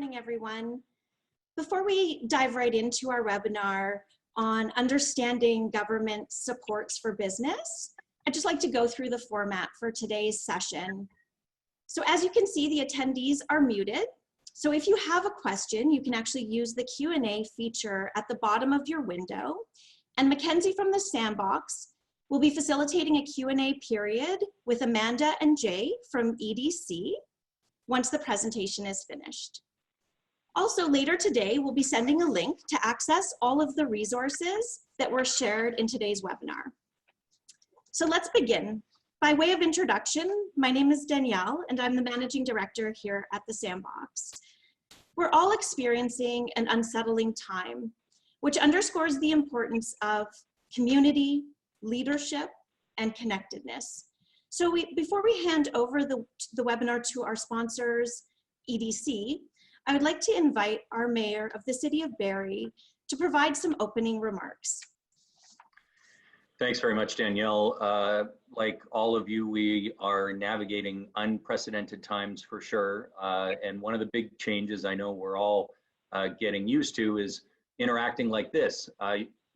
morning, everyone. Before we dive right into our webinar on understanding government supports for business, I'd just like to go through the format for today's session. So as you can see, the attendees are muted. So if you have a question, you can actually use the Q&A feature at the bottom of your window. And Mackenzie from the Sandbox will be facilitating a Q&A period with Amanda and Jay from EDC once the presentation is finished. Also later today, we'll be sending a link to access all of the resources that were shared in today's webinar. So let's begin. By way of introduction, my name is Danielle and I'm the Managing Director here at the Sandbox. We're all experiencing an unsettling time, which underscores the importance of community, leadership, and connectedness. So before we hand over the webinar to our sponsors, EDC, I would like to invite our Mayor of the City of Barrie to provide some opening remarks. Thanks very much, Danielle. Like all of you, we are navigating unprecedented times for sure. And one of the big changes I know we're all getting used to is interacting like this.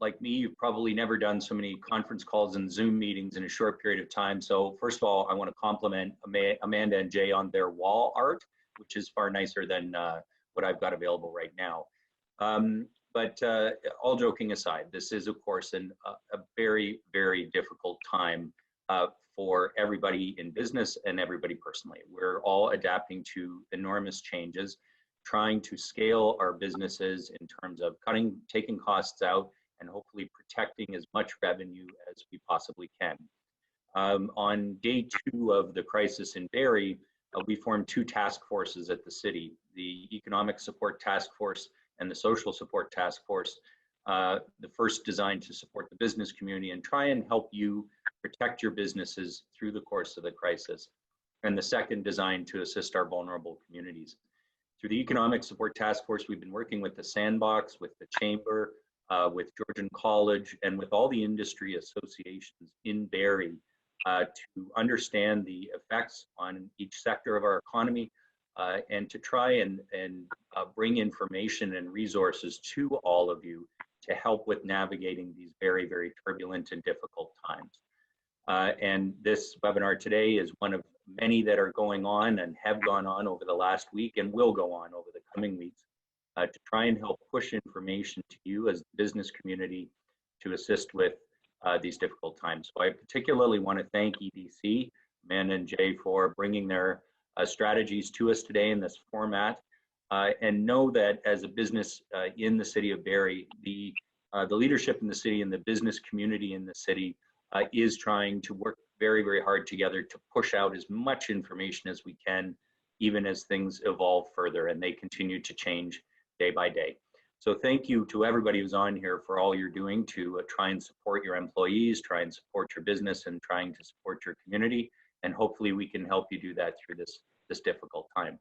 Like me, you've probably never done so many conference calls and Zoom meetings in a short period of time. So first of all, I want to compliment Amanda and Jay on their wall art, which is far nicer than what I've got available right now. But all joking aside, this is of course a very, very difficult time for everybody in business and everybody personally. We're all adapting to enormous changes, trying to scale our businesses in terms of taking costs out, and hopefully protecting as much revenue as we possibly can. On day 2 of the crisis in Barrie, we formed 2 task forces at the city, the Economic Support Task Force and the Social Support Task Force, the first designed to support the business community and try and help you protect your businesses through the course of the crisis, and the second designed to assist our vulnerable communities. Through the Economic Support Task Force, we've been working with the Sandbox, with the Chamber, with Georgian College, and with all the industry associations in Barrie to understand the effects on each sector of our economy and to try and bring information and resources to all of you to help with navigating these very, very turbulent and difficult times. And this webinar today is one of many that are going on and have gone on over the last week and will go on over the coming weeks to try and help push information to you as the business community to assist with these difficult times. So I particularly want to thank EDC, Amanda and Jay, for bringing their strategies to us today in this format, and know that as a business in the city of Barrie, the leadership in the city and the business community in the city is trying to work very, very hard together to push out as much information as we can, even as things evolve further and they continue to change day by day. So thank you to everybody who's on here for all you're doing to try and support your employees, try and support your business, and trying to support your community. And hopefully we can help you do that through this difficult time.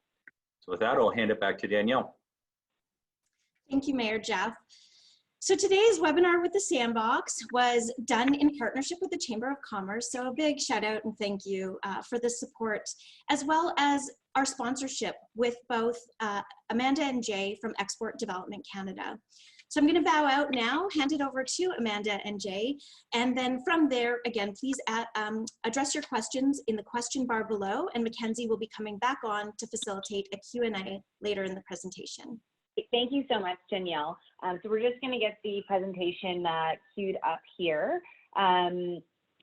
So with that, I'll hand it back to Danielle. Thank you, Mayor Jeff. So today's webinar with the Sandbox was done in partnership with the Chamber of Commerce. So a big shout out and thank you for the support, as well as our sponsorship with both Amanda and Jay from Export Development Canada. So I'm going to bow out now, hand it over to Amanda and Jay, and then from there, again, please address your questions in the question bar below, and Mackenzie will be coming back on to facilitate a Q&A later in the presentation. Thank you so much, Danielle. So we're just going to get the presentation queued up here.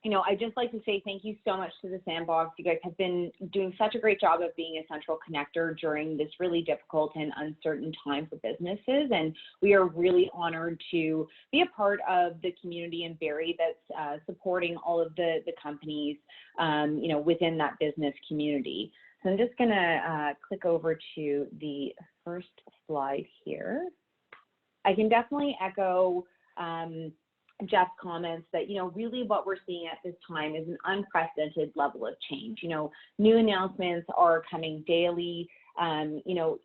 You know, I'd just like to say thank you so much to the Sandbox. You guys have been doing such a great job of being a central connector during this really difficult and uncertain time for businesses. And we are really honored to be a part of the community in Barrie that's supporting all of the companies, you know, within that business community. So I'm just going to click over to the first slide here. I can definitely echo Jeff's comments that, you know, really what we're seeing at this time is an unprecedented level of change. You know, new announcements are coming daily. You know,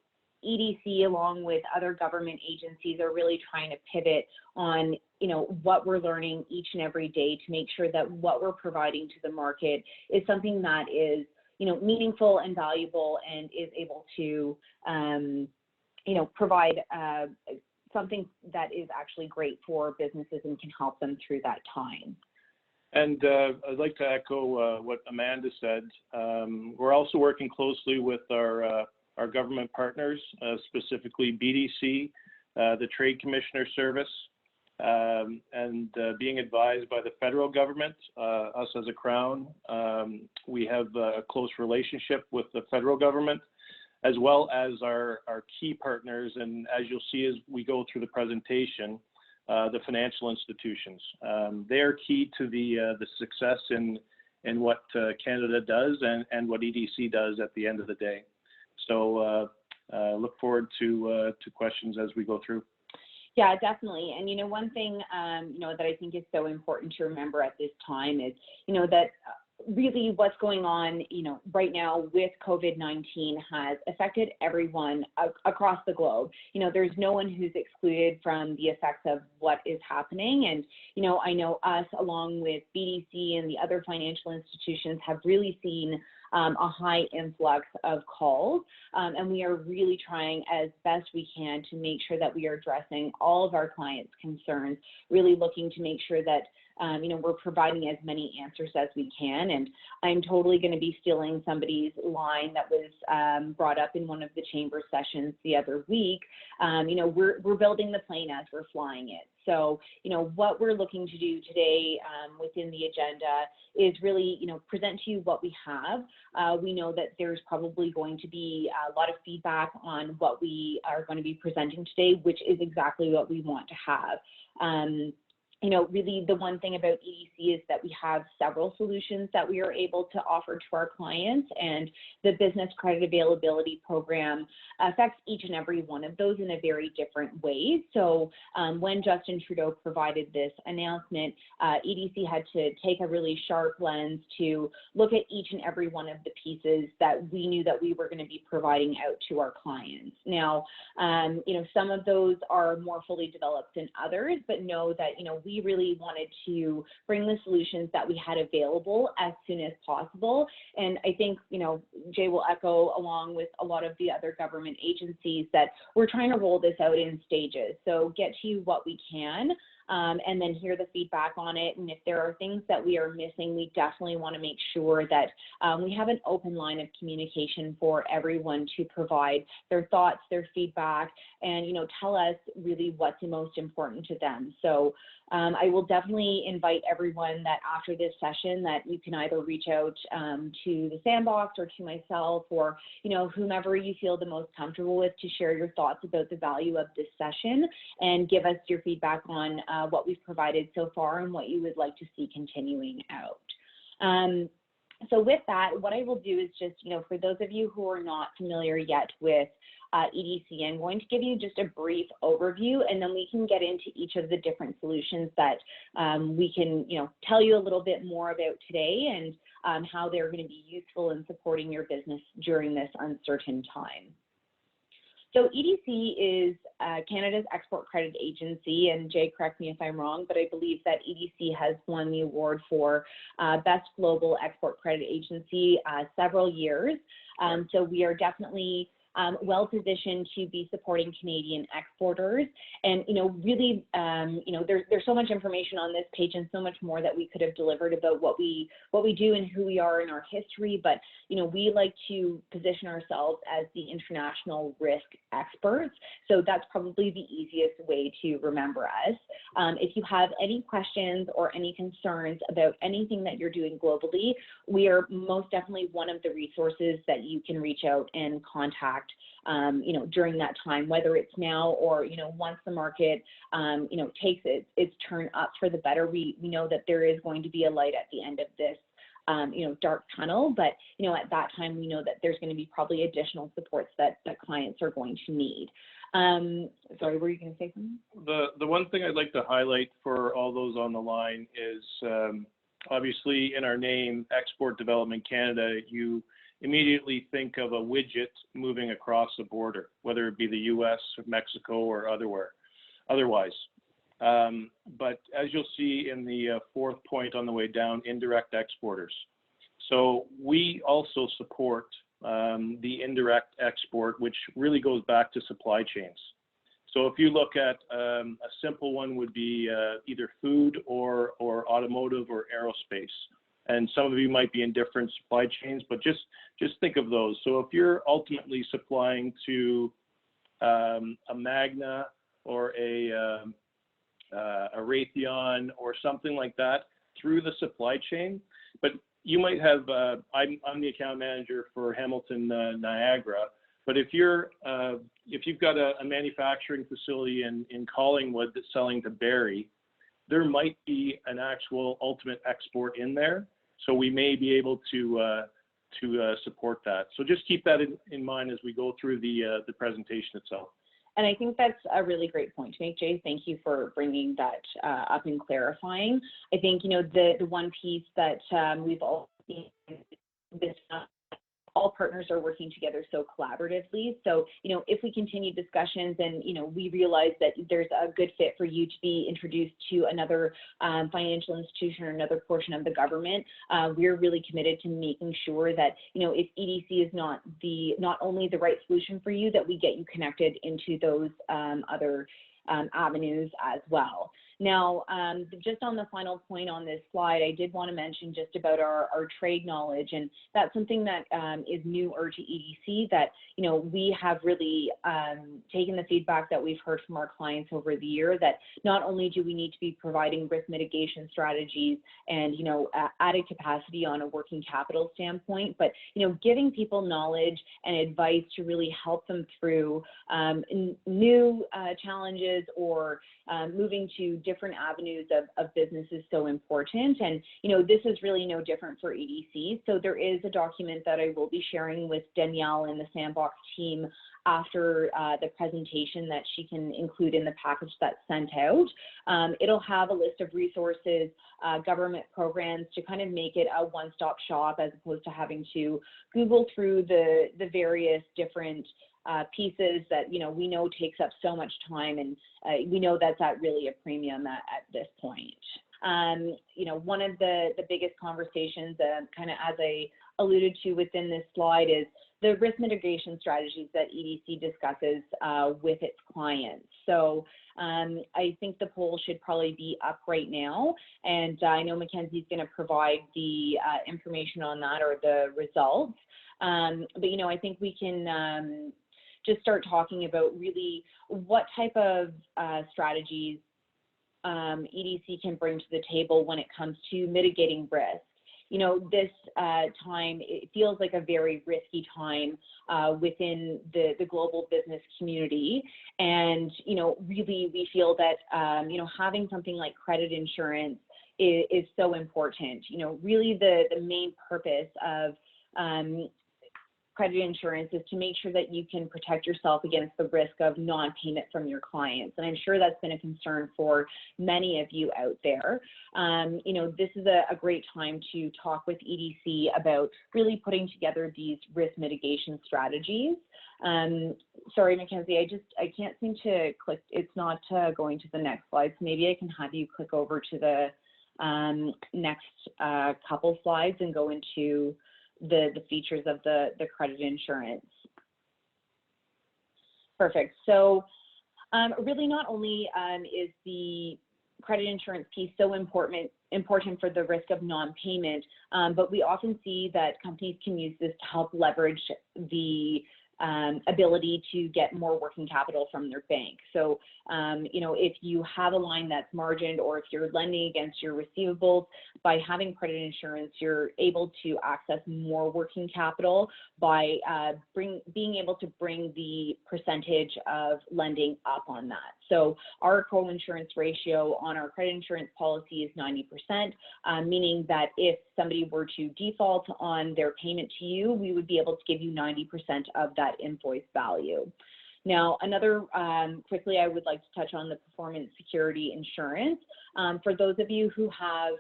EDC, along with other government agencies, are really trying to pivot on, you know, what we're learning each and every day to make sure that what we're providing to the market is something that is, you know, meaningful and valuable and is able to provide something that is actually great for businesses and can help them through that time. And I'd like to echo what Amanda said. We're also working closely with our government partners, specifically BDC, the Trade Commissioner Service, and being advised by the federal government, us as a Crown. We have a close relationship with the federal government, as well as our key partners, and as you'll see as we go through the presentation, the financial institutions. They are key to the success in what Canada does and what EDC does at the end of the day. So look forward to questions as we go through. Yeah, definitely. And, one thing, that I think is so important to remember at this time is, that really what's going on, right now with COVID-19 has affected everyone across the globe. There's no one who's excluded from the effects of what is happening. And, I know us, along with BDC and the other financial institutions, have really seen a high influx of calls, and we are really trying as best we can to make sure that we are addressing all of our clients' concerns, really looking to make sure that we're providing as many answers as we can. And I'm totally going to be stealing somebody's line that was brought up in one of the chamber sessions the other week. We're building the plane as we're flying it. So, what we're looking to do today within the agenda is really, present to you what we have. We know that there's probably going to be a lot of feedback on what we are going to be presenting today, which is exactly what we want to have. Really the one thing about EDC is that we have several solutions that we are able to offer to our clients, and the business credit availability program affects each and every one of those in a very different way. So when Justin Trudeau provided this announcement, EDC had to take a really sharp lens to look at each and every one of the pieces that we knew that we were going to be providing out to our clients. Now, some of those are more fully developed than others, but know that, we really wanted to bring the solutions that we had available as soon as possible. And I think, Jay will echo, along with a lot of the other government agencies, that we're trying to roll this out in stages. So get to you what we can, and then hear the feedback on it. And if there are things that we are missing, we definitely want to make sure that we have an open line of communication for everyone to provide their thoughts, their feedback, and, tell us really what's most important to them. So I will definitely invite everyone that after this session that you can either reach out to the Sandbox or to myself, or, whomever you feel the most comfortable with, to share your thoughts about the value of this session and give us your feedback on what we've provided so far and what you would like to see continuing out. So with that, what I will do is just, for those of you who are not familiar yet with EDC, I'm going to give you just a brief overview, and then we can get into each of the different solutions that we can, tell you a little bit more about today, and how they're going to be useful in supporting your business during this uncertain time. So EDC is Canada's export credit agency, and Jay, correct me if I'm wrong, but I believe that EDC has won the award for Best Global Export Credit Agency several years. So we are definitely well positioned to be supporting Canadian exporters. And, really, there's so much information on this page and so much more that we could have delivered about what we do and who we are in our history. But, we like to position ourselves as the international risk experts. So that's probably the easiest way to remember us. If you have any questions or any concerns about anything that you're doing globally, we are most definitely one of the resources that you can reach out and contact, during that time, whether it's now or, once the market, takes its turn up for the better. We know that there is going to be a light at the end of this, dark tunnel, but, at that time, we know that there's going to be probably additional supports that clients are going to need. Sorry, were you going to say something? The one thing I'd like to highlight for all those on the line is, obviously in our name, Export Development Canada, you immediately think of a widget moving across the border, whether it be the US, or Mexico, or otherwise. But as you'll see in the fourth point on the way down, indirect exporters. So we also support the indirect export, which really goes back to supply chains. So if you look at a simple one would be either food or automotive or aerospace. And some of you might be in different supply chains, but just think of those. So if you're ultimately supplying to a Magna or a Raytheon or something like that through the supply chain, but you might have, I'm the account manager for Hamilton Niagara, but if you've got a manufacturing facility in Collingwood that's selling to Barrie, there might be an actual ultimate export in there. So we may be able to support that. So just keep that in mind as we go through the presentation itself. And I think that's a really great point to make, Jay. Thank you for bringing that up and clarifying. I think, you know, the one piece that we've all seen this all partners are working together so collaboratively. So, you know, if we continue discussions and, you know, we realize that there's a good fit for you to be introduced to another financial institution or another portion of the government, we're really committed to making sure that, you know, if EDC is not only the right solution for you, that we get you connected into those other avenues as well. Now, just on the final point on this slide, I did want to mention just about our trade knowledge, and that's something that is newer to EDC that, you know, we have really taken the feedback that we've heard from our clients over the year that not only do we need to be providing risk mitigation strategies and, you know, added capacity on a working capital standpoint, but, you know, giving people knowledge and advice to really help them through new challenges or moving to different avenues of business is so important. And, you know, this is really no different for EDC. So there is a document that I will be sharing with Danielle and the Sandbox team after the presentation that she can include in the package that's sent out. It'll have a list of resources, government programs to kind of make it a one-stop shop as opposed to having to Google through the various different pieces that, you know, we know takes up so much time, and we know that's at really a premium at this point. You know, one of the biggest conversations, kind of as I alluded to within this slide, is the risk mitigation strategies that EDC discusses with its clients. So I think the poll should probably be up right now, and I know Mackenzie's going to provide the information on that or the results. But, you know, I think we can just start talking about really what type of strategies EDC can bring to the table when it comes to mitigating risk. You know, this time, it feels like a very risky time within the global business community. And, you know, really we feel that, you know, having something like credit insurance is so important. You know, really the main purpose of credit insurance is to make sure that you can protect yourself against the risk of non-payment from your clients. And I'm sure that's been a concern for many of you out there. You know, this is a great time to talk with EDC about really putting together these risk mitigation strategies. Sorry, Mackenzie, I can't seem to click. It's not going to the next slide. So maybe I can have you click over to the next couple slides and go into the features of the credit insurance. Perfect. So really not only is the credit insurance piece so important for the risk of non-payment, but we often see that companies can use this to help leverage the ability to get more working capital from their bank. So, you know, if you have a line that's margined or if you're lending against your receivables, by having credit insurance, you're able to access more working capital by being able to bring the percentage of lending up on that. So our co-insurance ratio on our credit insurance policy is 90%, meaning that if somebody were to default on their payment to you, we would be able to give you 90% of that invoice value. Now, another, quickly, I would like to touch on the performance security insurance. For those of you who have,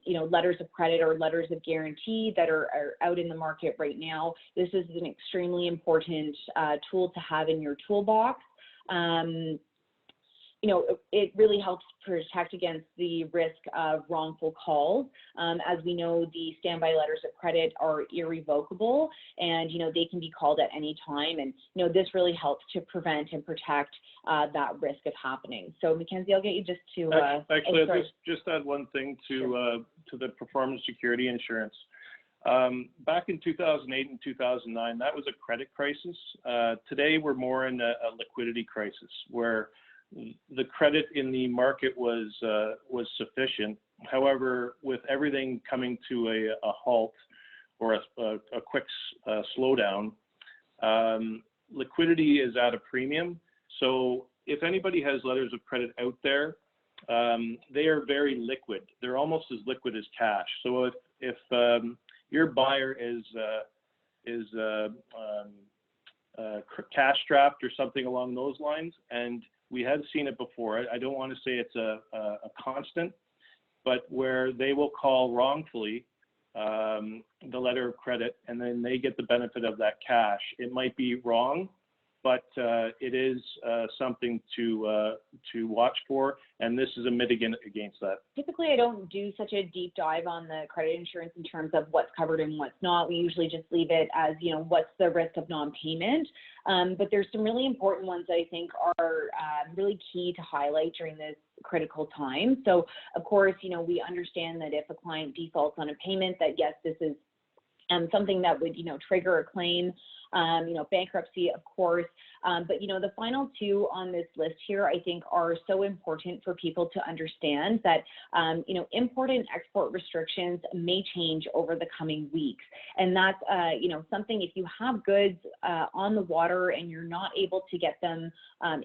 you know, letters of credit or letters of guarantee that are out in the market right now, this is an extremely important tool to have in your toolbox. it really helps protect against the risk of wrongful calls. As we know, the standby letters of credit are irrevocable, and they can be called at any time. And this really helps to prevent and protect that risk of happening. So Mackenzie, I'll get you just to actually, I'll just add one thing to the performance security insurance. Back in 2008 and 2009, that was a credit crisis. Today, we're more in a liquidity crisis where the credit in the market was sufficient. However, with everything coming to a halt or a quick slowdown, liquidity is at a premium. So if anybody has letters of credit out there, they are very liquid. They're almost as liquid as cash. So if your buyer is cash strapped or something along those lines, and we have seen it before. I don't want to say it's a constant, but where they will call wrongfully the letter of credit, and then they get the benefit of that cash. It might be wrong, but it is something to watch for, and this is a mitigant against that. Typically, I don't do such a deep dive on the credit insurance in terms of what's covered and what's not. We usually just leave it as, what's the risk of non-payment. But there's some really important ones that I think are really key to highlight during this critical time. So, of course, we understand that if a client defaults on a payment, that yes, this is something that would, trigger a claim. Bankruptcy, of course. But, the final two on this list here, I think, are so important for people to understand that, import and export restrictions may change over the coming weeks. And that's, something, if you have goods on the water and you're not able to get them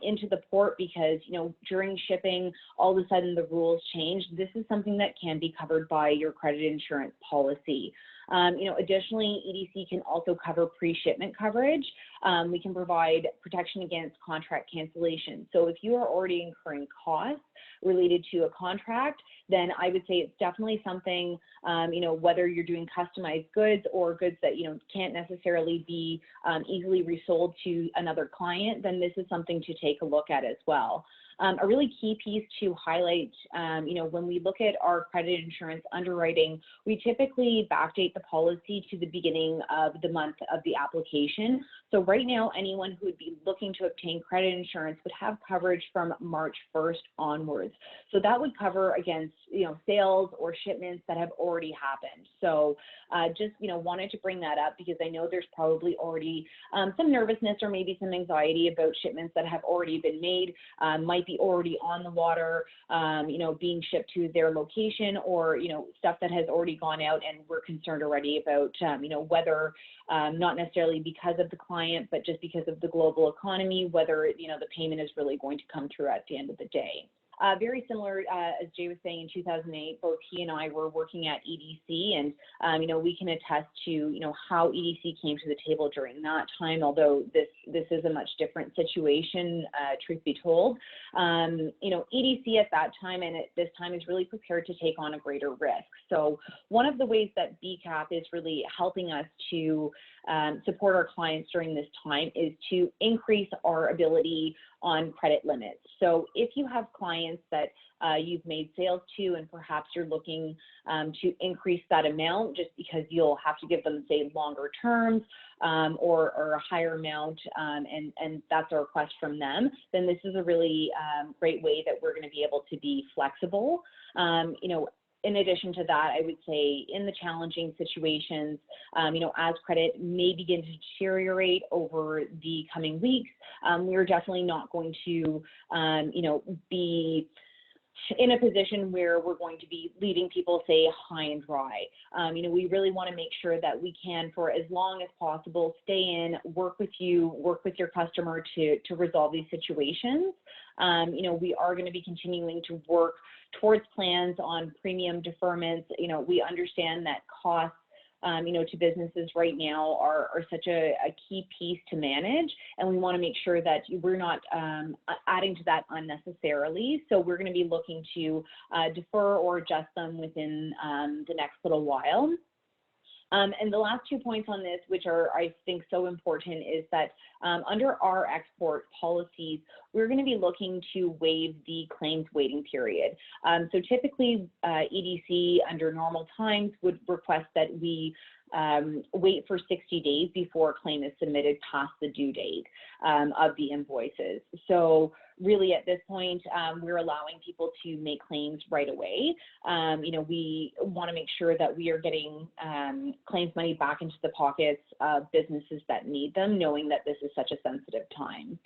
into the port because, during shipping, all of a sudden the rules change, this is something that can be covered by your credit insurance policy. Additionally, EDC can also cover pre-shipment coverage. We can provide protection against contract cancellation. So if you are already incurring costs related to a contract, then I would say it's definitely something, whether you're doing customized goods or goods that, can't necessarily be easily resold to another client, then this is something to take a look at as well. A really key piece to highlight, when we look at our credit insurance underwriting, we typically backdate the policy to the beginning of the month of the application. So right now, anyone who would be looking to obtain credit insurance would have coverage from March 1st onwards. So that would cover against, sales or shipments that have already happened. So just, wanted to bring that up because I know there's probably already some nervousness or maybe some anxiety about shipments that have already been made, might be already on the water, being shipped to their location, or, stuff that has already gone out, and we're concerned already about, whether, not necessarily because of the client, but just because of the global economy, whether, the payment is really going to come through at the end of the day. Very similar, as Jay was saying, in 2008, both he and I were working at EDC, and, we can attest to, how EDC came to the table during that time, although this is a much different situation, truth be told. EDC at that time and at this time is really prepared to take on a greater risk. So one of the ways that BCAP is really helping us to support our clients during this time is to increase our ability on credit limits. So if you have clients that you've made sales to, and perhaps you're looking to increase that amount just because you'll have to give them, say, longer terms or a higher amount, and that's a request from them, then this is a really great way that we're going to be able to be flexible. In addition to that, I would say in the challenging situations, as credit may begin to deteriorate over the coming weeks, we're definitely not going to, be in a position where we're going to be leaving people, say, high and dry. We really want to make sure that we can, for as long as possible, stay in, work with you, work with your customer to resolve these situations. We are going to be continuing to work towards plans on premium deferments. We understand that costs, to businesses right now are such a key piece to manage, and we want to make sure that we're not adding to that unnecessarily. So we're going to be looking to defer or adjust them within the next little while. And the last 2 points on this, which are, I think, so important, is that under our export policies, we're going to be looking to waive the claims waiting period. So typically, EDC under normal times would request that we wait for 60 days before a claim is submitted past the due date of the invoices. So really at this point, we're allowing people to make claims right away. You know, we want to make sure that we are getting claims money back into the pockets of businesses that need them, knowing that this is such a sensitive time.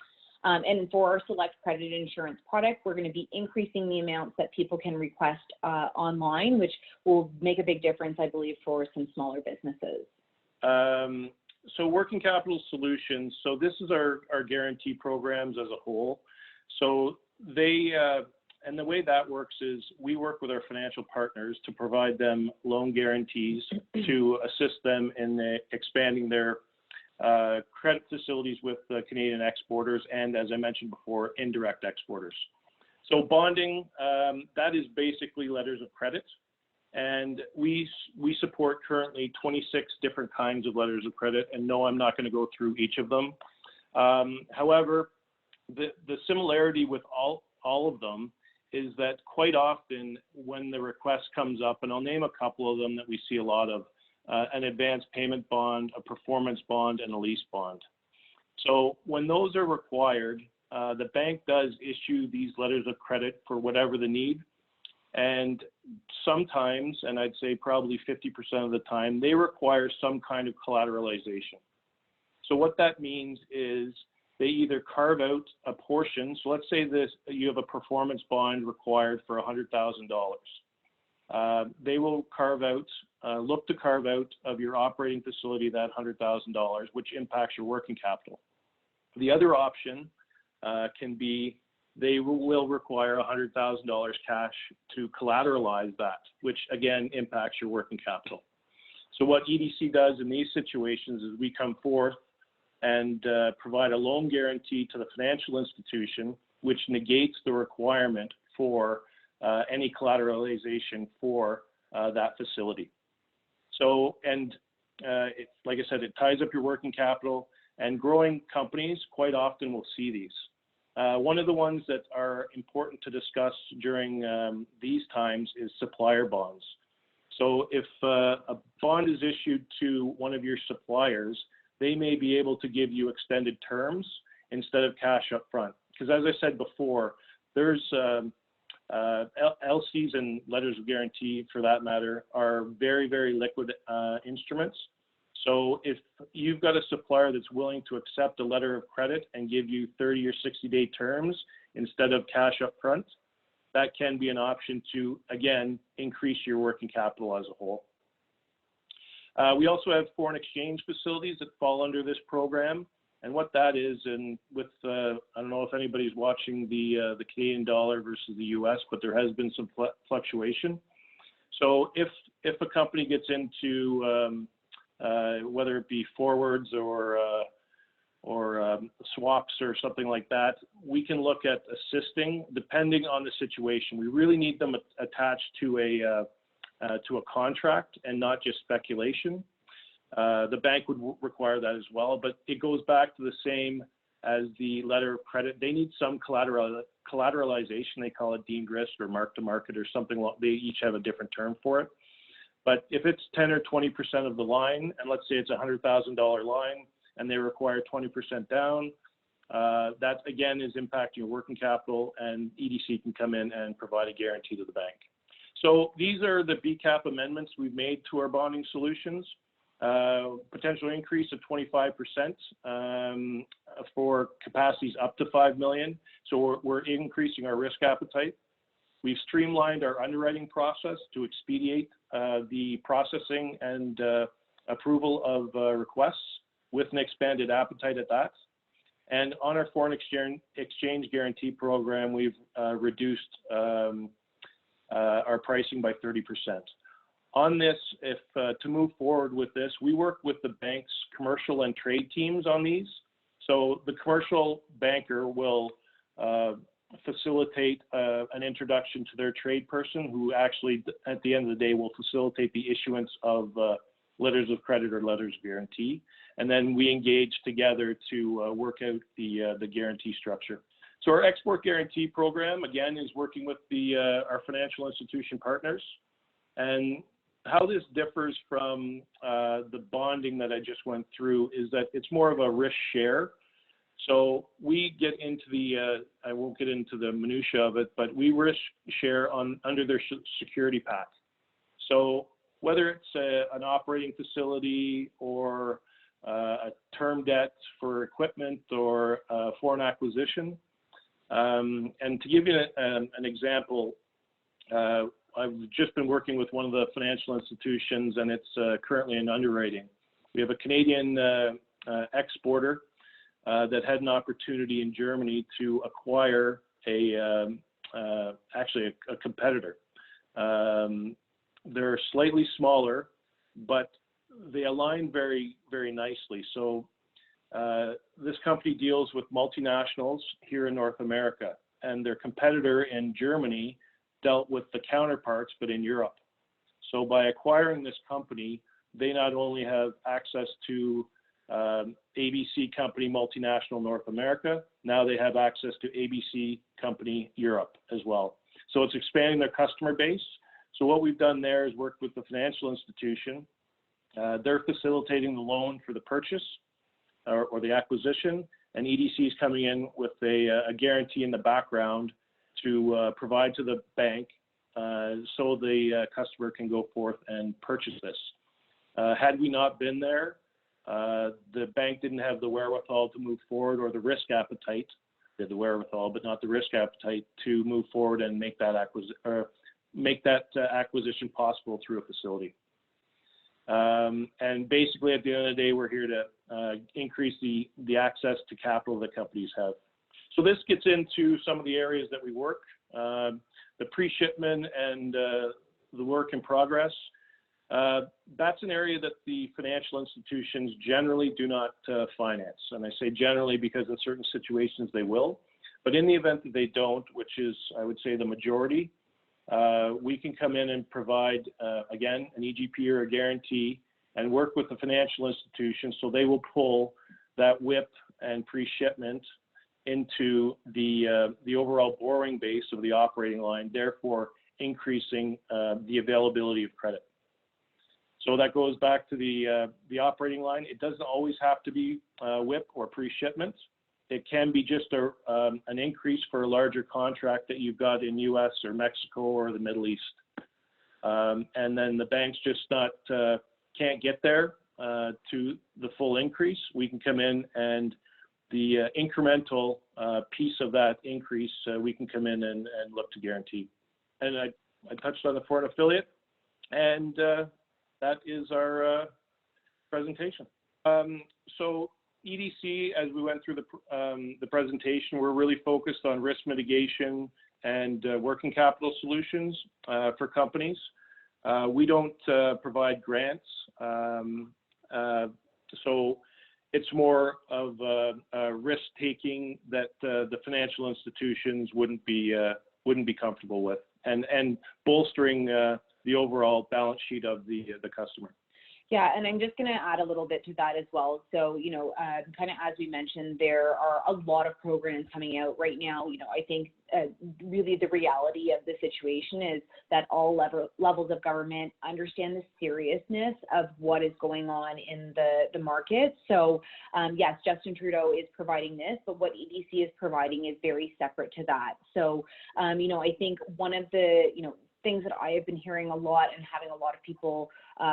And for our select credit insurance product, we're going to be increasing the amounts that people can request online, which will make a big difference, I believe, for some smaller businesses. So working capital solutions, so this is our guarantee programs as a whole. So they, and the way that works is we work with our financial partners to provide them loan guarantees to assist them in expanding their credit facilities with Canadian exporters and, as I mentioned before, indirect exporters. So bonding, that is basically letters of credit. And we support currently 26 different kinds of letters of credit. And no, I'm not going to go through each of them. However, the similarity with all of them is that quite often when the request comes up, and I'll name a couple of them that we see a lot of, an advance payment bond, a performance bond, and a lease bond. So when those are required, the bank does issue these letters of credit for whatever the need. And sometimes, and I'd say probably 50% of the time, they require some kind of collateralization. So what that means is they either carve out a portion. So let's say you have a performance bond required for $100,000. They will carve out, look to carve out of your operating facility that $100,000, which impacts your working capital. The other option can be they will require $100,000 cash to collateralize that, which again impacts your working capital. So what EDC does in these situations is we come forth and provide a loan guarantee to the financial institution, which negates the requirement for any collateralization for that facility. So, and like I said, it ties up your working capital, and growing companies quite often will see these. One of the ones that are important to discuss during these times is supplier bonds. So if a bond is issued to one of your suppliers, they may be able to give you extended terms instead of cash up front. Because as I said before, there's LCs and letters of guarantee, for that matter, are very, very liquid instruments. So if you've got a supplier that's willing to accept a letter of credit and give you 30 or 60-day terms instead of cash up front, that can be an option to, again, increase your working capital as a whole. We also have foreign exchange facilities that fall under this program. And what that is, and with, I don't know if anybody's watching the Canadian dollar versus the US, but there has been some fluctuation. So if a company gets into, whether it be forwards or swaps or something like that, we can look at assisting depending on the situation. We really need them attached to a contract and not just speculation. The bank would require that as well, but it goes back to the same as the letter of credit. They need some collateralization. They call it deemed risk or mark to market or something. They each have a different term for it. But if it's 10 or 20% of the line, and let's say it's a $100,000 line and they require 20% down, that again is impacting your working capital, and EDC can come in and provide a guarantee to the bank. So these are the BCAP amendments we've made to our bonding solutions. Potential increase of 25% for capacities up to 5 million. So we're increasing our risk appetite. We've streamlined our underwriting process to expedite the processing and approval of requests with an expanded appetite at that. And on our foreign exchange guarantee program, we've reduced our pricing by 30%. On this, if to move forward with this, we work with the bank's commercial and trade teams on these. So the commercial banker will facilitate an introduction to their trade person, who actually, at the end of the day, will facilitate the issuance of letters of credit or letters of guarantee. And then we engage together to work out the guarantee structure. So our export guarantee program, again, is working with our financial institution partners. And how this differs from the bonding that I just went through is that it's more of a risk share. So we get into I won't get into the minutia of it, but we risk share under their security pack. So whether it's an operating facility or a term debt for equipment or foreign acquisition. And to give you an example, I've just been working with one of the financial institutions, and it's currently in underwriting. We have a Canadian exporter that had an opportunity in Germany to acquire actually a competitor. They're slightly smaller, but they align very, very nicely. So this company deals with multinationals here in North America, and their competitor in Germany dealt with the counterparts, but in Europe. So by acquiring this company, they not only have access to ABC Company Multinational North America, now they have access to ABC Company Europe as well. So it's expanding their customer base. So what we've done there is worked with the financial institution. They're facilitating the loan for the purchase or the acquisition, and EDC is coming in with a guarantee in the background to provide to the bank so the customer can go forth and purchase this. Had we not been there, the bank didn't have the wherewithal to move forward, or the risk appetite. They had the wherewithal, but not the risk appetite to move forward and make that acquisition possible through a facility. And basically, at the end of the day, we're here to increase the access to capital that companies have. So this gets into some of the areas that we work, the pre-shipment and the work in progress. That's an area that the financial institutions generally do not finance. And I say generally because in certain situations they will. But in the event that they don't, which is, I would say, the majority, we can come in and provide, again, an EGP or a guarantee and work with the financial institution so they will pull that WIP and pre-shipment into the overall borrowing base of the operating line, therefore increasing the availability of credit. So that goes back to the operating line. It doesn't always have to be WIP or pre-shipment. It can be just an increase for a larger contract that you've got in US or Mexico or the Middle East. And then the banks just can't get there to the full increase. We can come in and the incremental piece of that increase, we can come in and look to guarantee. And I touched on the foreign affiliate, and that is our presentation. So EDC, as we went through the presentation, we're really focused on risk mitigation and working capital solutions for companies. We don't provide grants, so it's more of a risk taking that the financial institutions wouldn't be comfortable with, and bolstering the overall balance sheet of the customer. Yeah, and I'm just going to add a little bit to that as well. So, kind of as we mentioned, there are a lot of programs coming out right now. I think really the reality of the situation is that all levels of government understand the seriousness of what is going on in the market. So, yes, Justin Trudeau is providing this, but what EDC is providing is very separate to that. So, I think one of the, things that I have been hearing a lot and having a lot of people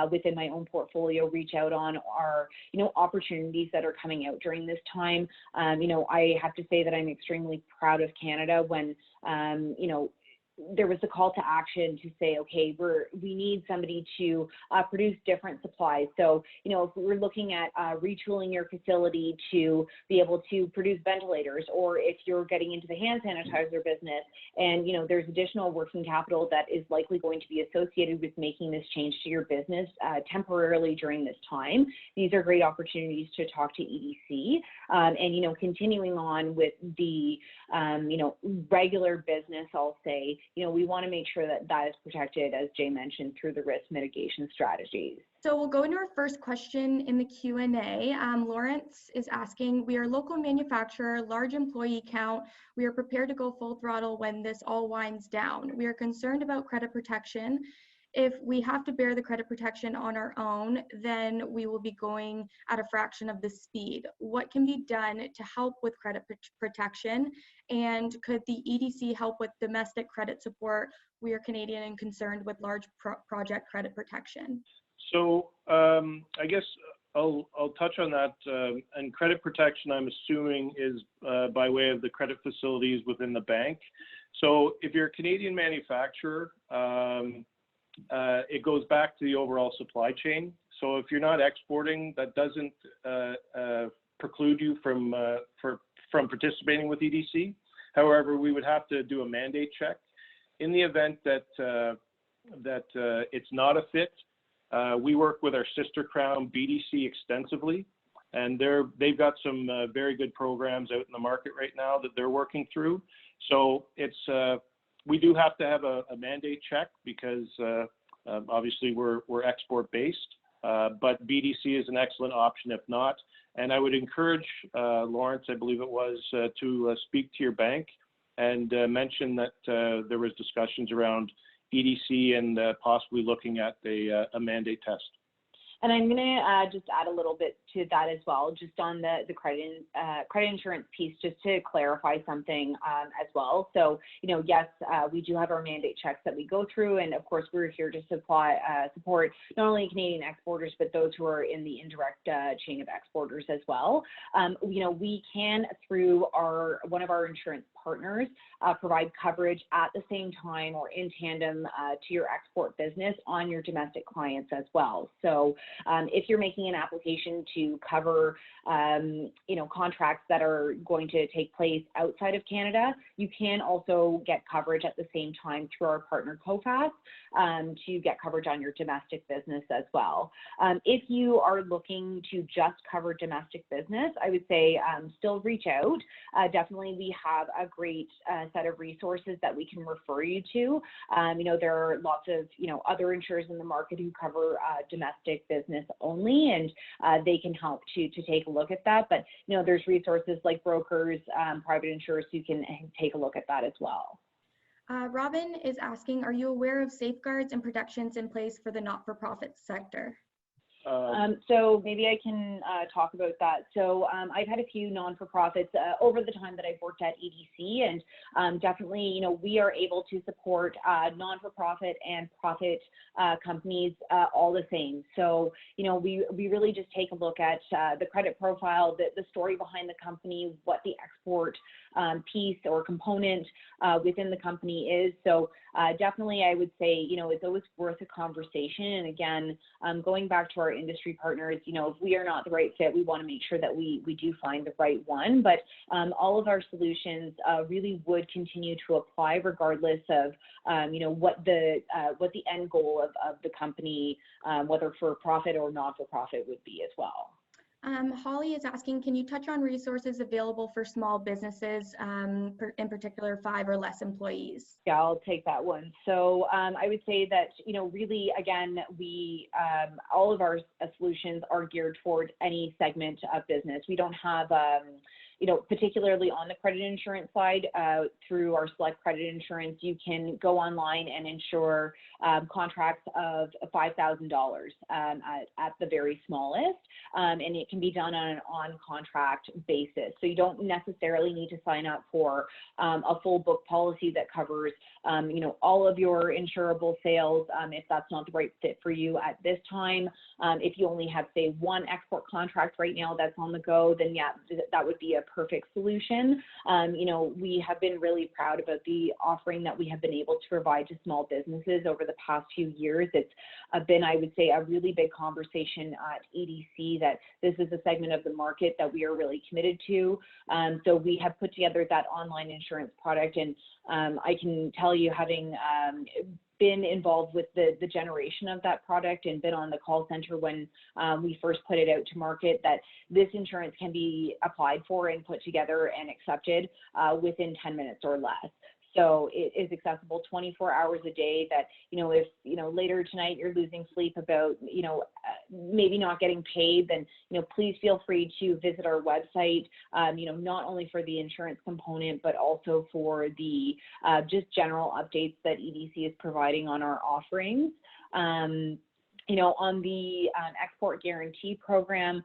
within my own portfolio reach out on are, opportunities that are coming out during this time. I have to say that I'm extremely proud of Canada when, there was a call to action to say, okay, we need somebody to produce different supplies. So, if we're looking at retooling your facility to be able to produce ventilators, or if you're getting into the hand sanitizer business and, there's additional working capital that is likely going to be associated with making this change to your business temporarily during this time, these are great opportunities to talk to EDC. And, continuing on with the, regular business, I'll say, we want to make sure that that is protected, as Jay mentioned, through the risk mitigation strategies. So we'll go into our first question in the Q&A. Lawrence is asking, we are a local manufacturer, large employee count. We are prepared to go full throttle when this all winds down. We are concerned about credit protection. If we have to bear the credit protection on our own, then we will be going at a fraction of the speed. What can be done to help with credit protection? And could the EDC help with domestic credit support? We are Canadian and concerned with large project credit protection. So I guess I'll touch on that. And credit protection, I'm assuming, is by way of the credit facilities within the bank. So if you're a Canadian manufacturer, it goes back to the overall supply chain. So if you're not exporting, that doesn't preclude you from participating with EDC. However, we would have to do a mandate check. In the event that it's not a fit, we work with our sister crown BDC extensively, and they've got some very good programs out in the market right now that they're working through. So it's we do have to have a mandate check because obviously we're export based, but BDC is an excellent option if not. And I would encourage Lawrence, I believe it was, to speak to your bank and mention that there was discussions around EDC and possibly looking at a mandate test. And I'm going to just add a little bit to that as well, just on the credit insurance piece, just to clarify something as well. So, yes, we do have our mandate checks that we go through, and of course, we're here to support not only Canadian exporters, but those who are in the indirect chain of exporters as well. We can, through one of our insurance partners, provide coverage at the same time or in tandem to your export business on your domestic clients as well. So if you're making an application to cover, contracts that are going to take place outside of Canada, you can also get coverage at the same time through our partner COFAS to get coverage on your domestic business as well. If you are looking to just cover domestic business, I would say still reach out. Definitely, we have a great set of resources that we can refer you to. There are lots of, other insurers in the market who cover domestic business only, and they can help to take a look at that. But, there's resources like brokers, private insurers who can take a look at that as well. Robin is asking, are you aware of safeguards and protections in place for the not-for-profit sector? So maybe I can talk about that. So I've had a few non-for-profits over the time that I've worked at EDC, and definitely, we are able to support non-for-profit and profit companies all the same. So, we really just take a look at the credit profile, the story behind the company, what the export piece or component within the company is. So definitely, I would say, it's always worth a conversation. And again, going back to our industry partners, if we are not the right fit, we want to make sure that we do find the right one. But all of our solutions really would continue to apply regardless of, what the end goal of the company, whether for profit or not for profit, would be as well. Holly is asking, can you touch on resources available for small businesses, in particular 5 or less employees? Yeah, I'll take that one. So I would say that, really, again, we, all of our solutions are geared towards any segment of business. We don't have, particularly on the credit insurance side, through our Select Credit Insurance, you can go online and insure contracts of $5,000 at the very smallest, and it can be done on an on-contract basis. So you don't necessarily need to sign up for a full book policy that covers, all of your insurable sales, if that's not the right fit for you at this time. If you only have, say, one export contract right now that's on the go, then yeah, that would be a perfect solution. We have been really proud about the offering that we have been able to provide to small businesses over the past few years. It's been, I would say, a really big conversation at EDC that this is a segment of the market that we are really committed to. So we have put together that online insurance product, and I can tell you, having been involved with the generation of that product and been on the call center when we first put it out to market, that this insurance can be applied for and put together and accepted within 10 minutes or less. So it is accessible 24 hours a day. That, if, later tonight you're losing sleep about, maybe not getting paid, then, please feel free to visit our website, not only for the insurance component, but also for the just general updates that EDC is providing on our offerings. On the export guarantee program,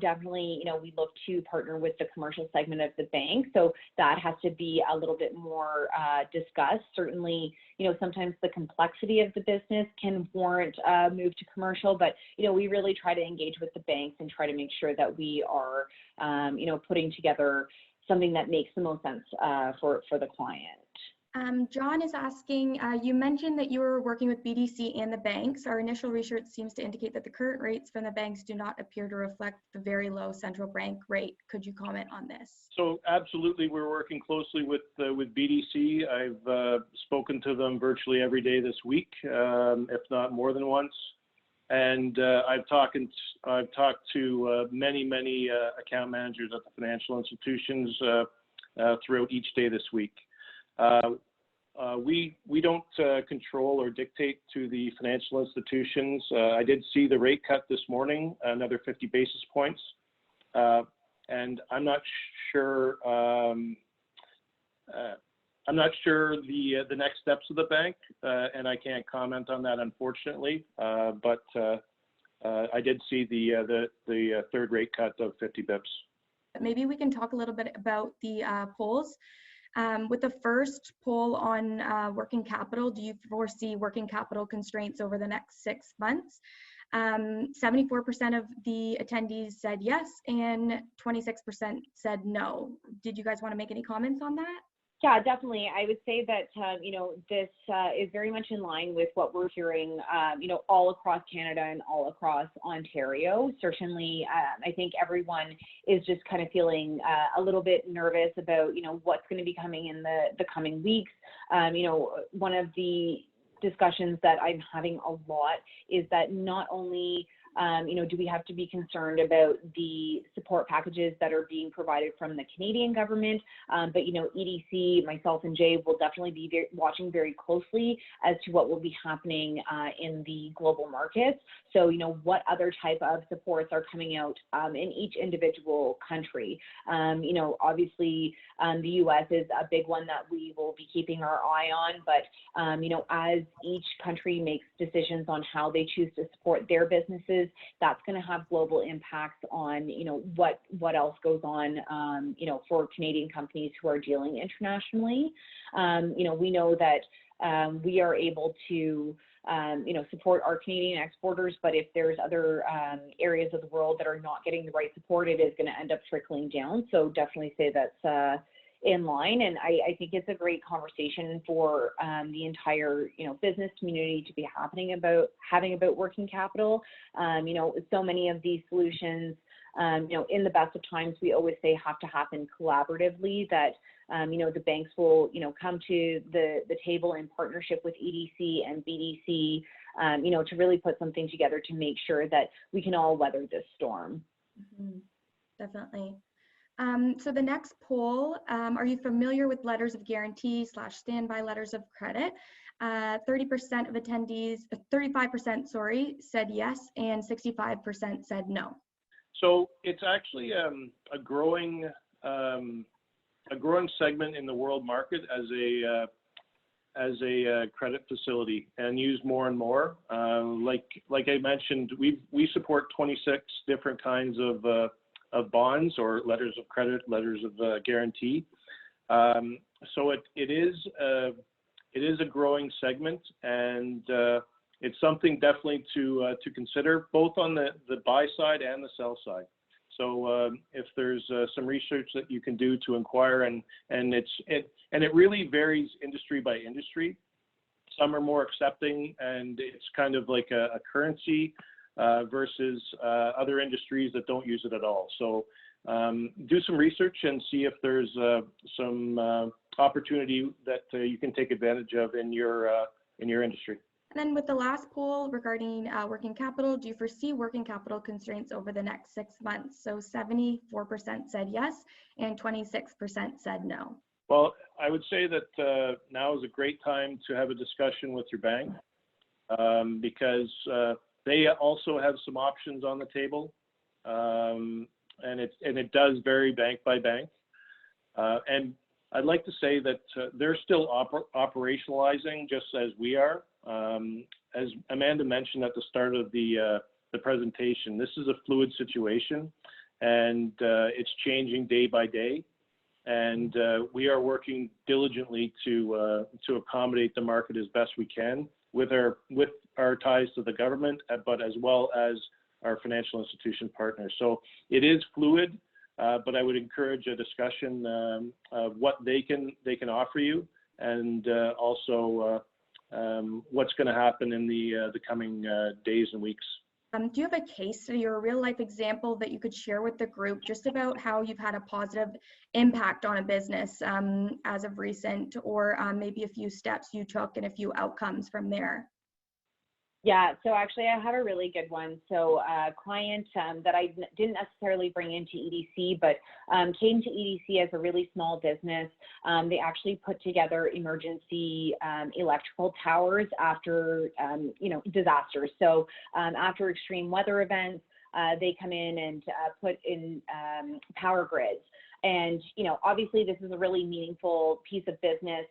definitely, we look to partner with the commercial segment of the bank. So that has to be a little bit more discussed. Certainly, sometimes the complexity of the business can warrant a move to commercial, but, we really try to engage with the banks and try to make sure that we are, putting together something that makes the most sense for the client. John is asking, you mentioned that you were working with BDC and the banks. Our initial research seems to indicate that the current rates from the banks do not appear to reflect the very low central bank rate. Could you comment on this? So absolutely, we're working closely with BDC. I've spoken to them virtually every day this week, if not more than once. And I've talked to many account managers at the financial institutions throughout each day this week. We don't control or dictate to the financial institutions. I did see the rate cut this morning, another 50 basis points, and I'm not sure. I'm not sure the next steps of the bank, and I can't comment on that, unfortunately. But I did see the third rate cut of 50 bips. Maybe we can talk a little bit about the polls. With the first poll on working capital, do you foresee working capital constraints over the next 6 months? 74% of the attendees said yes, and 26% said no. Did you guys want to make any comments on that? Yeah, definitely. I would say that, this is very much in line with what we're hearing, all across Canada and all across Ontario. Certainly, I think everyone is just kind of feeling a little bit nervous about, what's going to be coming in the coming weeks. One of the discussions that I'm having a lot is that not only do we have to be concerned about the support packages that are being provided from the Canadian government, but, EDC, myself and Jay will definitely be watching very closely as to what will be happening in the global markets. So, what other type of supports are coming out in each individual country. Obviously, the U.S. is a big one that we will be keeping our eye on, but, as each country makes decisions on how they choose to support their businesses, that's going to have global impacts on, what else goes on, for Canadian companies who are dealing internationally. We know that we are able to, support our Canadian exporters, but if there's other areas of the world that are not getting the right support, it is going to end up trickling down. So definitely say that's in line. And I think it's a great conversation for the entire, business community to be having about working capital. So many of these solutions, in the best of times, we always say have to happen collaboratively, that, the banks will, come to the table in partnership with EDC and BDC, to really put something together to make sure that we can all weather this storm. Mm-hmm. Definitely. So the next poll, are you familiar with letters of guarantee / standby letters of credit? 30% of attendees, 35%, said yes, and 65% said no. So it's actually a growing segment in the world market as a credit facility, and used more and more. Like I mentioned, we support 26 different kinds of bonds or letters of credit, letters of guarantee. So it is a growing segment, and it's something definitely to consider, both on the buy side and the sell side. So if there's some research that you can do to inquire, and it really varies industry by industry. Some are more accepting, and it's kind of like a currency, versus other industries that don't use it at all. So do some research and see if there's some opportunity that you can take advantage of in your industry. And then with the last poll regarding working capital, do you foresee working capital constraints over the next 6 months? So 74% said yes, and 26% said no. Well, I would say that now is a great time to have a discussion with your bank because they also have some options on the table, and it does vary bank by bank. And I'd like to say that they're still operationalizing just as we are. As Amanda mentioned at the start of the presentation, this is a fluid situation, and it's changing day by day. And we are working diligently to accommodate the market as best we can with our ties to the government, but as well as our financial institution partners. So it is fluid, but I would encourage a discussion of what they can offer you, and also what's going to happen in the coming days and weeks. Do you have a case study or a real life example that you could share with the group just about how you've had a positive impact on a business as of recent, or maybe a few steps you took and a few outcomes from there? Yeah, so actually I have a really good one. So a client that I didn't necessarily bring into EDC, but came to EDC as a really small business. They actually put together emergency electrical towers after, disasters. So after extreme weather events, they come in and put in power grids. And, obviously this is a really meaningful piece of business,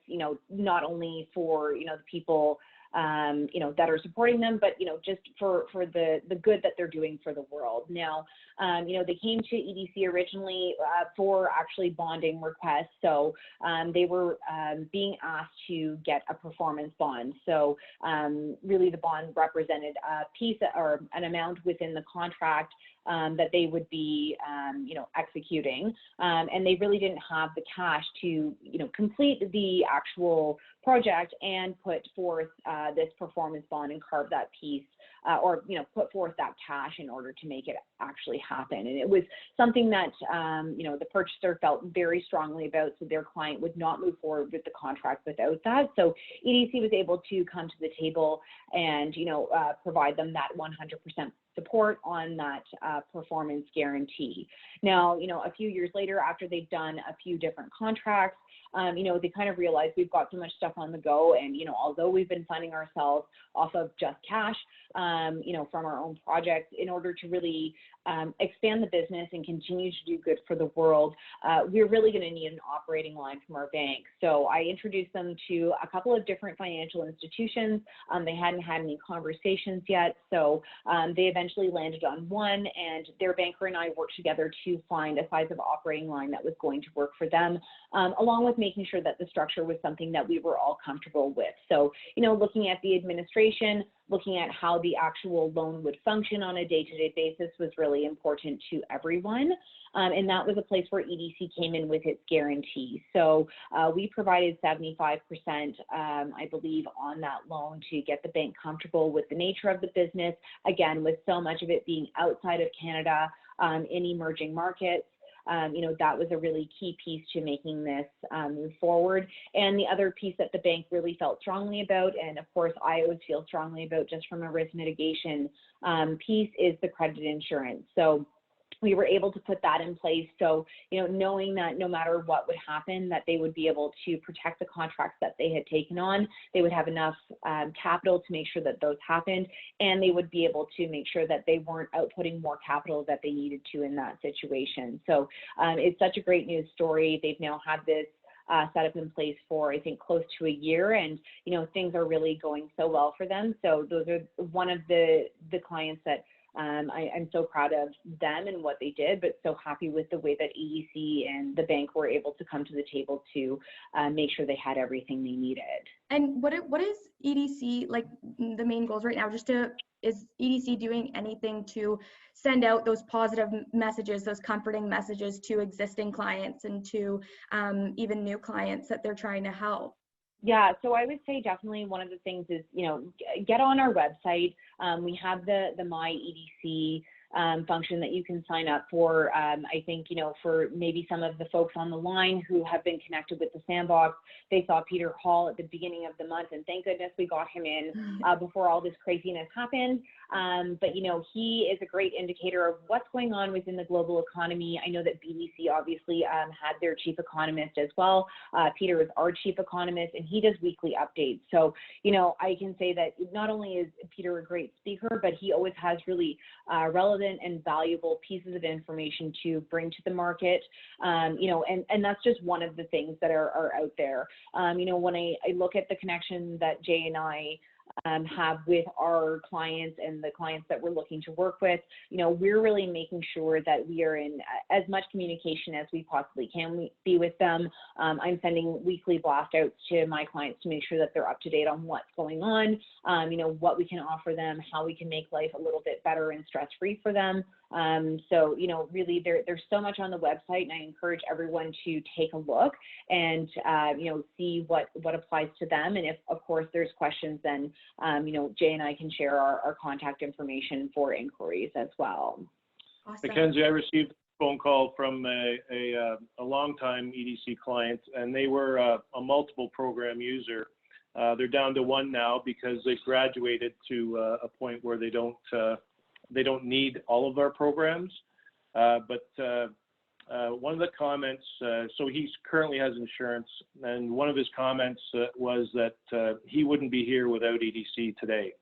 not only for, the people that are supporting them, but, just for the good that they're doing for the world. Now, they came to EDC originally for actually bonding requests. So they were being asked to get a performance bond. So really the bond represented a piece or an amount within the contract that they would be, executing. And they really didn't have the cash to, complete the actual project and put forth this performance bond and carve that piece or, put forth that cash in order to make it actually happen. And it was something that, the purchaser felt very strongly about, so their client would not move forward with the contract without that. So EDC was able to come to the table and, provide them that 100% support on that performance guarantee. Now, a few years later, after they've done a few different contracts, they kind of realized we've got so much stuff on the go, and, although we've been funding ourselves off of just cash, from our own projects, in order to really expand the business and continue to do good for the world, we're really going to need an operating line from our bank. So I introduced them to a couple of different financial institutions. They hadn't had any conversations yet, so they eventually landed on one, and their banker and I worked together to find a size of operating line that was going to work for them, along with making sure that the structure was something that we were all comfortable with. So, looking at the administration, looking at how the actual loan would function on a day-to-day basis was really important to everyone. And that was a place where EDC came in with its guarantee. So we provided 75%, I believe, on that loan to get the bank comfortable with the nature of the business. Again, with so much of it being outside of Canada, in emerging markets. That was a really key piece to making this move forward. And the other piece that the bank really felt strongly about, and of course I always feel strongly about just from a risk mitigation piece, is the credit insurance. So we were able to put that in place. So, knowing that no matter what would happen, that they would be able to protect the contracts that they had taken on, they would have enough capital to make sure that those happened, and they would be able to make sure that they weren't outputting more capital that they needed to in that situation. So it's such a great news story. They've now had this set up in place for, I think, close to a year, and things are really going so well for them. So those are one of the clients that I'm so proud of them and what they did, but so happy with the way that EDC and the bank were able to come to the table to make sure they had everything they needed. And what is EDC, like the main goals right now, is EDC doing anything to send out those positive messages, those comforting messages to existing clients and to even new clients that they're trying to help? Yeah, so I would say definitely one of the things is, get on our website. We have the My EDC function that you can sign up for. I think, you know, for maybe some of the folks on the line who have been connected with the Sandbox, they saw Peter Hall at the beginning of the month, and thank goodness we got him in before all this craziness happened. But, you know, he is a great indicator of what's going on within the global economy. I know that BDC obviously had their chief economist as well. Peter is our chief economist, and he does weekly updates. So, you know, I can say that not only is Peter a great speaker, but he always has really relevant and valuable pieces of information to bring to the market. You know, and that's just one of the things that are out there. You know, when I look at the connection that Jay and I have with our clients and the clients that we're looking to work with, you know, we're really making sure that we are in as much communication as we possibly can be with them. I'm sending weekly blast outs to my clients to make sure that they're up to date on what's going on, you know, what we can offer them, how we can make life a little bit better and stress-free for them. So, you know, really there's so much on the website, and I encourage everyone to take a look and, you know, see what applies to them. And if, of course, there's questions, then, you know, Jay and I can share our contact information for inquiries as well. Awesome. Mackenzie, I received a phone call from a longtime EDC client, and they were a multiple program user. They're down to one now because they graduated to a point where they don't need all of our programs. But one of the comments, so he currently has insurance, and one of his comments was that he wouldn't be here without EDC today.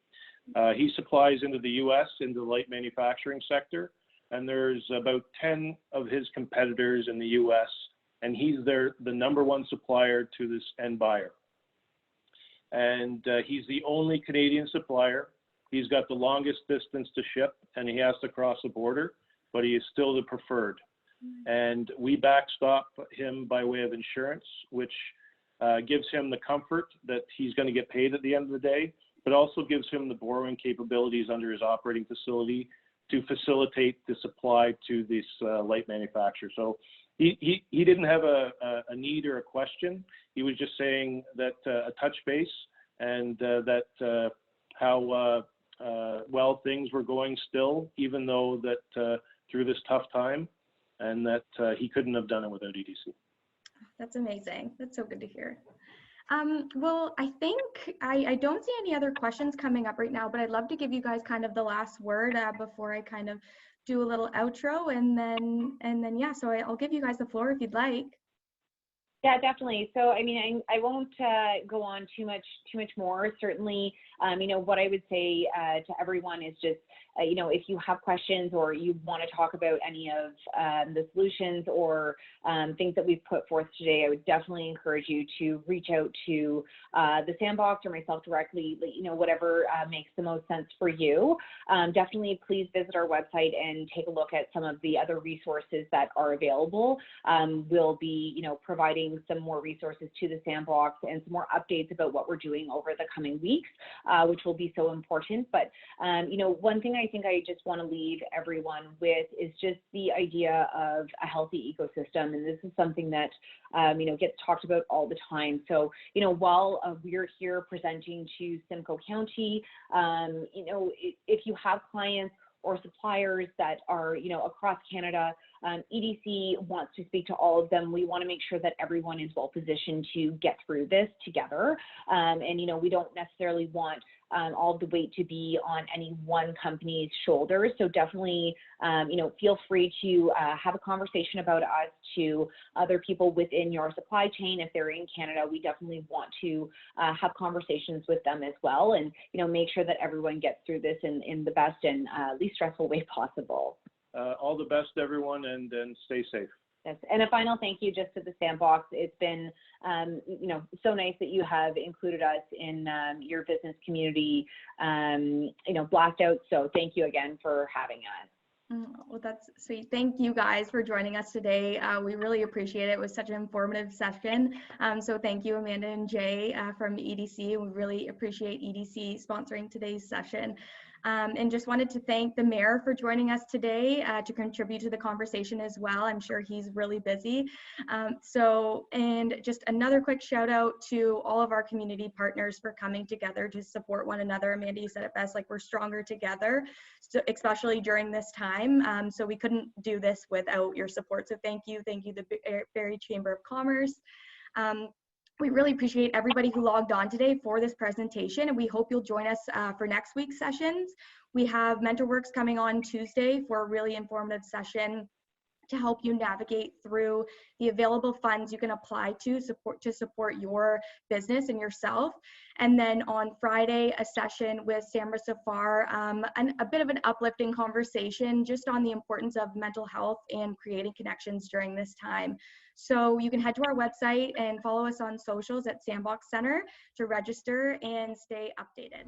He supplies into the US, into the light manufacturing sector, and there's about 10 of his competitors in the US, and he's the #1 supplier to this end buyer. And he's the only Canadian supplier. He's got the longest distance to ship, and he has to cross the border, but he is still the preferred. And we backstop him by way of insurance, which gives him the comfort that he's going to get paid at the end of the day, but also gives him the borrowing capabilities under his operating facility to facilitate the supply to this light manufacturer. So he didn't have a need or a question. He was just saying that a touch base, and that how well things were going still, even though that through this tough time, and that he couldn't have done it without EDC. That's amazing. That's so good to hear. Well, I think I don't see any other questions coming up right now, but I'd love to give you guys kind of the last word before I kind of do a little outro, and then yeah, so I'll give you guys the floor if you'd like. Yeah, definitely. So, I mean, I won't go on too much more. Certainly, you know, what I would say to everyone is just, you know, if you have questions or you want to talk about any of the solutions or things that we've put forth today, I would definitely encourage you to reach out to the Sandbox or myself directly, you know, whatever makes the most sense for you. Definitely please visit our website and take a look at some of the other resources that are available. We'll be, you know, providing some more resources to the Sandbox and some more updates about what we're doing over the coming weeks, which will be so important. But, you know, one thing I think I just want to leave everyone with is just the idea of a healthy ecosystem. And this is something that, you know, gets talked about all the time. So, you know, while we're here presenting to Simcoe County, you know, if you have clients or suppliers that are, you know, across Canada, EDC wants to speak to all of them. We want to make sure that everyone is well positioned to get through this together. And, you know, we don't necessarily want all of the weight to be on any one company's shoulders. So definitely, you know, feel free to have a conversation about us to other people within your supply chain. If they're in Canada, we definitely want to have conversations with them as well, and, you know, make sure that everyone gets through this in the best and least stressful way possible. All the best, everyone, and stay safe. Yes. And a final thank you just to the Sandbox. It's been, you know, so nice that you have included us in your business community, you know, blast out. So thank you again for having us. Well, that's sweet. Thank you guys for joining us today. We really appreciate it. It was such an informative session. So thank you, Amanda and Jay from EDC. We really appreciate EDC sponsoring today's session. And just wanted to thank the mayor for joining us today to contribute to the conversation as well. I'm sure he's really busy. And just another quick shout out to all of our community partners for coming together to support one another. Amanda, you said it best, like we're stronger together, so especially during this time. So we couldn't do this without your support. So thank you, the Barrie Chamber of Commerce. We really appreciate everybody who logged on today for this presentation, and we hope you'll join us for next week's sessions. We have MentorWorks coming on Tuesday for a really informative session to help you navigate through the available funds you can apply to support your business and yourself. And then on Friday, a session with Samra Safar, a bit of an uplifting conversation just on the importance of mental health and creating connections during this time. So you can head to our website and follow us on socials at Sandbox Center to register and stay updated.